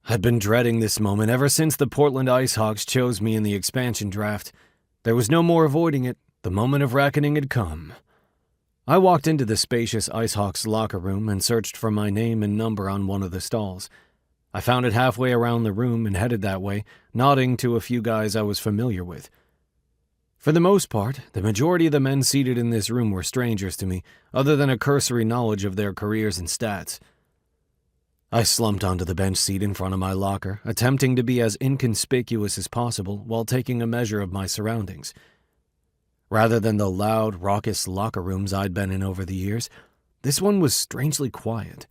I'd been dreading this moment ever since the Portland Icehawks chose me in the expansion draft. There was no more avoiding it. The moment of reckoning had come. I walked into the spacious Icehawks locker room and searched for my name and number on one of the stalls. I found it halfway around the room and headed that way, nodding to a few guys I was familiar with. For the most part, the majority of the men seated in this room were strangers to me, other than a cursory knowledge of their careers and stats. I slumped onto the bench seat in front of my locker, attempting to be as inconspicuous as possible while taking a measure of my surroundings. Rather than the loud, raucous locker rooms I'd been in over the years, this one was strangely quiet.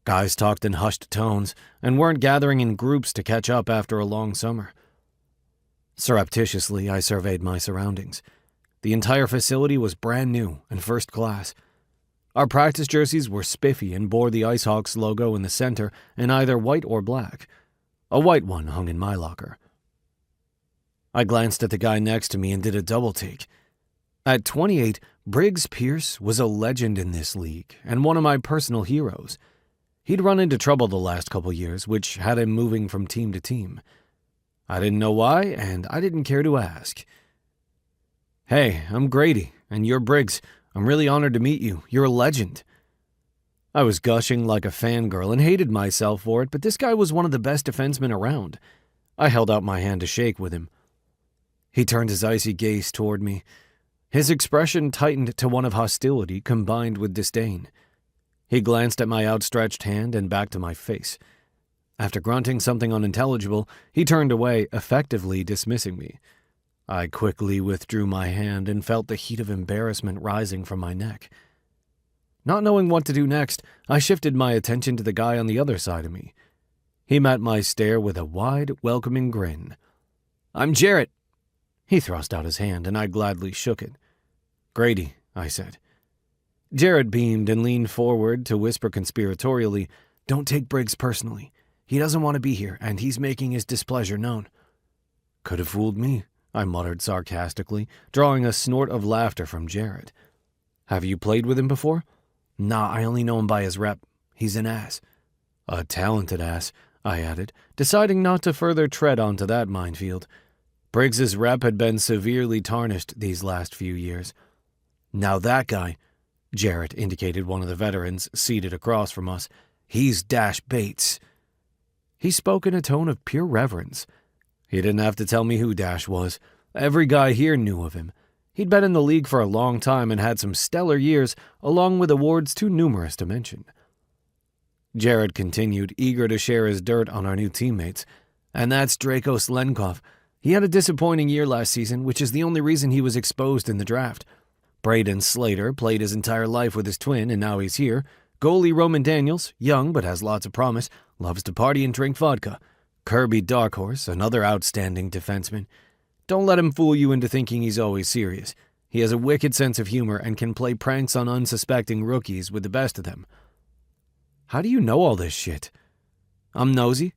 Guys talked in hushed tones and weren't gathering in groups to catch up after a long summer. Surreptitiously, I surveyed my surroundings. The entire facility was brand new and first class. Our practice jerseys were spiffy and bore the Icehawks logo in the center in either white or black. A white one hung in my locker. I glanced at the guy next to me and did a double take. At 28, Briggs Pierce was a legend in this league and one of my personal heroes. He'd run into trouble the last couple years, which had him moving from team to team. I didn't know why, and I didn't care to ask. "Hey, I'm Grady, and you're Briggs. I'm really honored to meet you. You're a legend." I was gushing like a fangirl and hated myself for it, but this guy was one of the best defensemen around. I held out my hand to shake with him. He turned his icy gaze toward me. His expression tightened to one of hostility combined with disdain. He glanced at my outstretched hand and back to my face. After grunting something unintelligible, he turned away, effectively dismissing me. I quickly withdrew my hand and felt the heat of embarrassment rising from my neck. Not knowing what to do next, I shifted my attention to the guy on the other side of me. He met my stare with a wide, welcoming grin. "I'm Jarrett." He thrust out his hand, and I gladly shook it. "Grady," I said. Jarrett beamed and leaned forward to whisper conspiratorially, "Don't take Briggs personally. He doesn't want to be here, and he's making his displeasure known." "Could have fooled me," I muttered sarcastically, drawing a snort of laughter from Jarrett. "Have you played with him before?" "Nah, I only know him by his rep. He's an ass." "A talented ass," I added, deciding not to further tread onto that minefield. Briggs's rep had been severely tarnished these last few years. "Now that guy," Jarrett indicated one of the veterans seated across from us, "he's Dash Bates." He spoke in a tone of pure reverence. He didn't have to tell me who Dash was. Every guy here knew of him. He'd been in the league for a long time and had some stellar years, along with awards too numerous to mention. Jarrett continued, eager to share his dirt on our new teammates. "And that's Draco Slenkov. He had a disappointing year last season, which is the only reason he was exposed in the draft. Braden Slater played his entire life with his twin, and now he's here. Goalie Roman Daniels, young but has lots of promise, loves to party and drink vodka. Kirby Darkhorse, another outstanding defenseman. Don't let him fool you into thinking he's always serious. He has a wicked sense of humor and can play pranks on unsuspecting rookies with the best of them." "How do you know all this shit?" "I'm nosy.